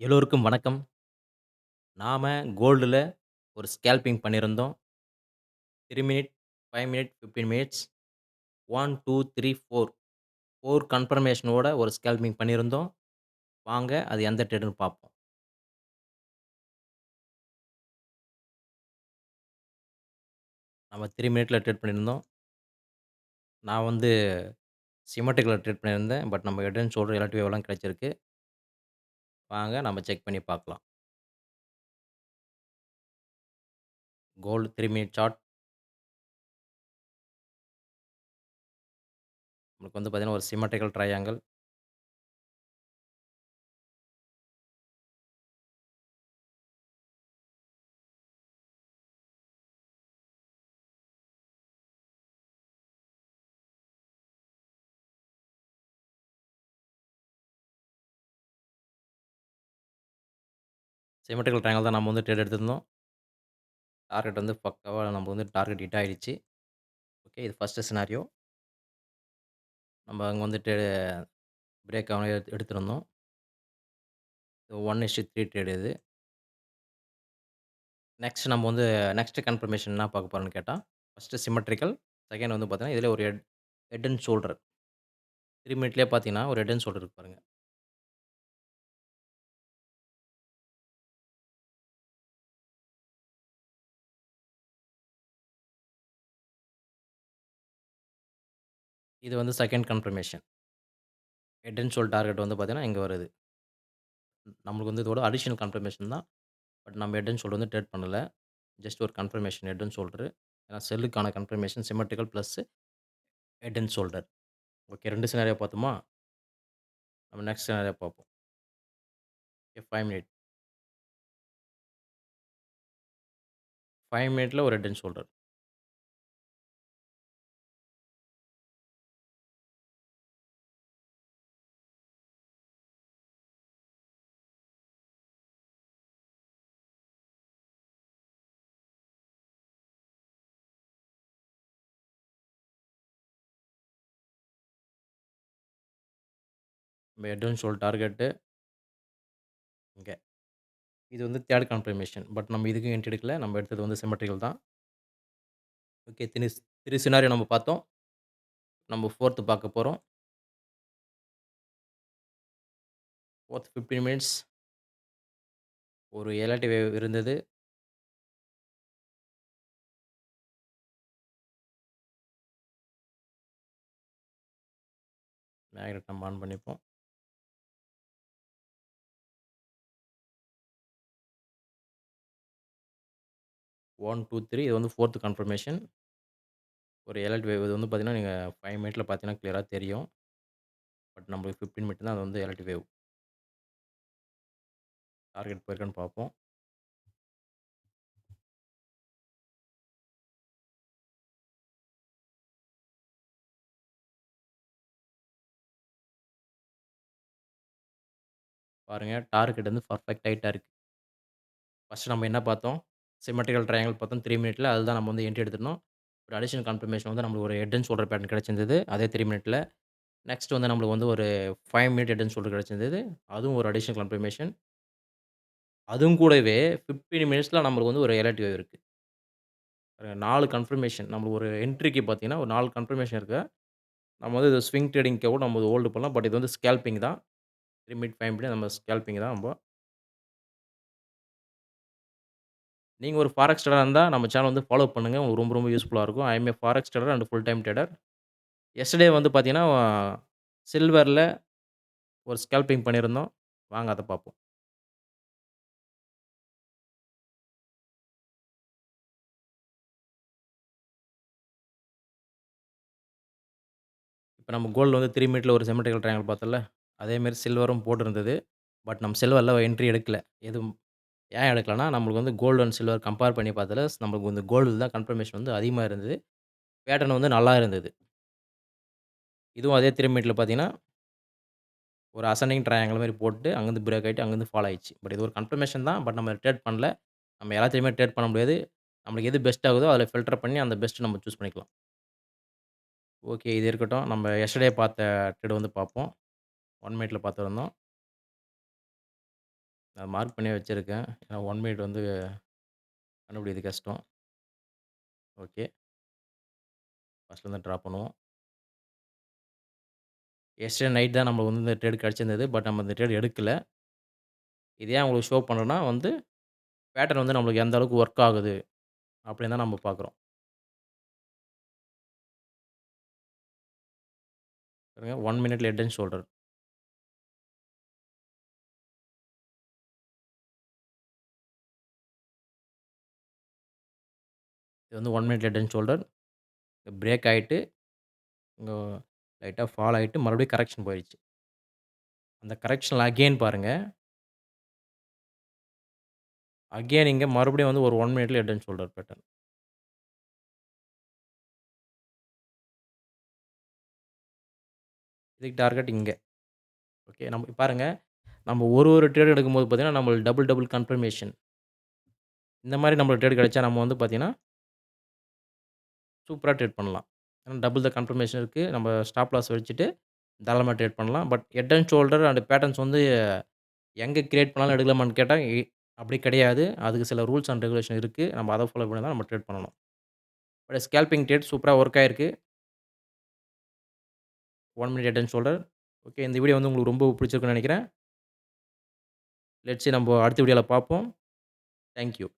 எல்லோருக்கும் வணக்கம். நாம கோல்டுல ஒரு ஸ்கேல்பிங் பண்ணியிருந்தோம். 3 மினிட், 5 மினிட், 15 மினிட்ஸ் 1, 2, 3, 4 கன்ஃபர்மேஷனோட ஒரு ஸ்கேல்பிங் பண்ணியிருந்தோம். வாங்க அது எந்த ட்ரேடுன்னு பார்ப்போம். நம்ம 3 மினிட்ல ட்ரேட் பண்ணியிருந்தோம். நான் வந்து சிமெட்ரிக்ல ட்ரேட் பண்ணியிருந்தேன். பட் நம்ம ஹெட் அண்ட் ஷோல்டர் எலக்ட்ரிக் வேவ்லாம் கிடைச்சிருக்கு. வாங்க நம்ம செக் பண்ணி பார்க்கலாம். கோல்டு 3 மினிட் சார்ட் நமக்கு வந்து பார்த்தீங்கன்னா, ஒரு சிமெட்ரிக்கல் ட்ரையாங்கிள். சிமெட்ரிக்கல் ட்ரையாங்கிள் தான் நம்ம வந்து ட்ரேட் எடுத்திருந்தோம். டார்கெட் வந்து பக்காவா நம்ம வந்து டார்கெட் ஹிட் ஆயிடுச்சு. ஓகே. இது ஃபர்ஸ்ட்டு சினாரியோ. நம்ம அங்க வந்துட்டு பிரேக் ஆன எடுத்திருந்தோம். 1:3 ட்ரேட் இது. நெக்ஸ்ட் நம்ம வந்து நெக்ஸ்ட் கன்ஃபர்மேஷன் என்ன பார்க்க போறோம்னு கேட்டா, ஃபர்ஸ்ட்டு சிமெட்ரிக்கல், செகண்ட் வந்து பார்த்தீங்கன்னா, இதிலே ஒரு ஹெட் ஹெட் அண்ட் ஷோல்டர். 3 மினிட்லயே பார்த்தீங்கன்னா, ஒரு ஹெட் அண்ட் ஷோல்டர் இருக்கு பாருங்க. இது வந்து second confirmation. Head and shoulder target வந்து பார்த்தீங்கன்னா, இங்க வருது. நம்மளுக்கு வந்து இதோட அடிஷனல் கன்ஃபர்மேஷன் தான். பட் நம்ம ஹெட் அண்ட் ஷோல்டர் வந்து ட்ரேட் பண்ணல. ஜஸ்ட் ஒரு கன்ஃபர்மேஷன் ஹெட் அண்ட் ஷோல்டர். ஏன்னா செல்லுக்கான confirmation symmetrical plus head and shoulder. Okay 2 scenario பார்த்தோமா? நம்ம நெக்ஸ்ட் சினாரியோ பார்ப்போம். Okay 5 minute. 5 மினிட்ல ஒரு ஹெட் அண்ட் ஷோல்டர். நம்ம ஹெட் அண்ட் ஷோல்டர் டார்கெட்டு இங்க. இது வந்து 3 கன்ஃபர்மேஷன். பட் நம்ம இதுக்கும் என்ட்ரி எடுக்கல. நம்ம எடுத்தது வந்து சிமெட்ரிக்கல் தான். ஓகே. 3 சினாரியோ நம்ம பார்த்தோம். நம்ம 4த் பார்க்க போறோம். 4த் 15 மினிட்ஸ் ஒரு எலர்ட் வேவ் இருந்தது. மேக்னெட் நம்ம ஆன் பண்ணிப்போம். 1, 2, 3 இது வந்து 4த் கன்ஃபர்மேஷன். ஒரு எலர்ட் வேவ் இது வந்து பார்த்தீங்கன்னா, நீங்க 5 மினிட்ல பார்த்தீங்கன்னா கிளியரா தெரியும். பட் நம்மளுக்கு 15 மினிட் தான் அது வந்து எலர்ட் வேவ். டார்கெட் போயிருக்கான்னு பார்ப்போம். பாருங்க டார்கெட் வந்து பெர்ஃபெக்ட்டா ஹிட்டா இருக்கு. ஃபர்ஸ்ட் நம்ம என்ன பார்த்தோம்? சிமெட்ரிக்கல் ட்ரையாங்கிள் பார்த்தோம் 3 மினிட்ல. அதுதான் நம்ம வந்து என்ட்ரி எடுத்திருந்தோம். ஒரு அடிஷனல் கன்ஃபர்மேஷன் வந்து நம்மளுக்கு ஒரு ஹெட் அண்ட் ஷோல்டர் பேட்டர்ன் கிடைச்சிருந்தது. அதே 3 மினிட்ல. நெக்ஸ்ட் வந்து நம்மளுக்கு வந்து ஒரு 5 மினிட் ஹெட் அண்ட் ஷோல்டர் கிடைச்சிருந்தது. அதுவும் ஒரு அடிஷனல் கன்ஃபர்மேஷன். அதுவும் கூடவே 15 மினிட்ஸ்ல நம்மளுக்கு வந்து ஒரு எலர்ட் வேவ் இருக்கு. 4 கன்ஃபர்மேஷன். நம்மளுக்கு ஒரு என்ட்ரிக்கு பார்த்தீங்கன்னா, ஒரு 4 கன்ஃபர்மேஷன் இருக்கு. நம்ம வந்து இது ஸ்விங் ட்ரேடிங்க்கு கூட நம்ம ஹோல்டு பண்ணலாம். பட் இது வந்து ஸ்கேல்பிங் தான். 3 மினிட், 5 மினிட் நம்ம ஸ்கேல்பிங் தான் நம்ப. நீங்க ஒரு ஃபாரெக்ஸ் ட்ரேடரா இருந்தா நம்ம சேனல் வந்து ஃபாலோ பண்ணுங்க. உங்களுக்கு ரொம்ப ரொம்ப யூஸ்ஃபுல்லா இருக்கும். I am a forex trader and full time trader. Yesterday வந்து பார்த்தீங்கன்னா, சில்வர்ல ஒரு ஸ்கேல்பிங் பண்ணியிருந்தோம். வாங்க அத பார்ப்போம். இப்ப நம்ம கோல்ட்ல வந்து 3 மினிட்ல ஒரு சிமெட்ரிக்கல் ட்ரையாங்கிள் பார்த்தோம்ல. அதே மாரி சில்வரும் போட்டிருந்தது. பட் நம்ம சில்வர்ல என்ட்ரி எடுக்கல. எதுவும் ஏன் எடுக்கலன்னா, நம்மளுக்கு வந்து கோல்டு அண்ட் சில்வர் கம்பேர் பண்ணி பார்த்ததுல நம்மளுக்கு வந்து கோல்டுல தான் கன்ஃபர்மேஷன் வந்து அதிகமா இருந்தது. பேட்டர்ன் வந்து நல்லா இருந்தது. இதுவும் அதே 3 மினிட்ல பார்த்தீங்கன்னா, ஒரு அசெண்டிங் ட்ரையாங்கிள் மாரி போட்டு அங்கருந்து பிரேக் ஆயிட்டு அங்கருந்து ஃபால் ஆயிடுச்சு. பட் இது ஒரு கன்ஃபர்மேஷன் தான். பட் நம்ம ட்ரேட் பண்ணல. நம்ம எல்லாத்தையுமே ட்ரேட் பண்ண முடியாது. நம்மளுக்கு எது பெஸ்ட் ஆகுதோ அதில ஃபில்டர் பண்ணி அந்த பெஸ்ட் நம்ம சூஸ் பண்ணிக்கலாம். ஓகே. இது இருக்கட்டும். நம்ம எஸ்டர்டே பார்த்த ட்ரேட் வந்து பார்ப்போம். 1 மினிட்ல பார்த்துருந்தோம். நான் மார்க் பண்ணியே வச்சிருக்கேன். ஏன்னா 1 மினிட் வந்து கண்டுபிடிக்கிறது கஷ்டம். ஓகே. ஃபர்ஸ்ட்லருந்து ட்ரா பண்ணுவோம். எஸ்டர்டே நைட் தான் நம்மளுக்கு வந்து இந்த ட்ரேட் கிடைச்சிருந்தது. பட் நம்ம இந்த ட்ரேட் எடுக்கல. இது ஏன் உங்களுக்கு ஷோ பண்றேன்னா வந்து, பேட்டர்ன் வந்து நம்மளுக்கு எந்த அளவுக்கு வொர்க் ஆகுது அப்படின்னு தான் நம்ம பார்க்குறோம். பாருங்க 1 மினிட்ல ஹெட் அண்ட் ஷோல்டர். இது வந்து 1 minute head and shoulder. Break ஆயிட்டு, இங்க லைட்டா ஃபால் ஆயிட்டு மறுபடியும் கரெக்ஷன் போயிருச்சு. அந்த கரெக்ஷன்ல அகைன் பாருங்க. அகைன் இங்க மறுபடியும் வந்து ஒரு 1 மினிட்ல ஹெட் அண்ட் ஷோல்டர் பேட்டர்ன். இதுக்கு டார்கெட் இங்க. ஓகே. நம்ம பாருங்க, நம்ம ஒரு ட்ரேட் எடுக்கும்போது பார்த்தீங்கன்னா, நம்மளுக்கு டபுள் டபுள் கன்ஃபர்மேஷன். இந்த மாரி நம்மளுக்கு ட்ரேட் கிடைச்சா நம்ம வந்து பார்த்தீங்கன்னா, சூப்பரா ட்ரேட் பண்ணலாம். ஏன்னா டபுள் த கன்ஃபர்மேஷன் இருக்கு. நம்ம ஸ்டாப் லாஸ் வச்சுட்டு தாராளமா ட்ரேட் பண்ணலாம். But head and shoulder and patterns வந்து எங்க கிரியேட் பண்ணாலும் எடுக்கலாமான்னு கேட்டா, அப்படி கிடையாது. அதுக்கு சில ரூல்ஸ் அண்ட் ரெகுலேஷன் இருக்கு. நம்ம அத ஃபாலோ பண்ணி தான் நம்ம ட்ரேட் பண்ணணும். பட் ஸ்கேல்பிங் ட்ரேட் சூப்பரா வொர்க் ஆயிருக்கு. 1 minute head and shoulder. Okay. இந்த வீடியோ வந்து உங்களுக்கு ரொம்ப பிடிச்சிருக்கும்னு நெனைக்கிறேன். லெட்ஸ் சி நம்ம அடுத்த வீடியோல பார்ப்போம். Thank you.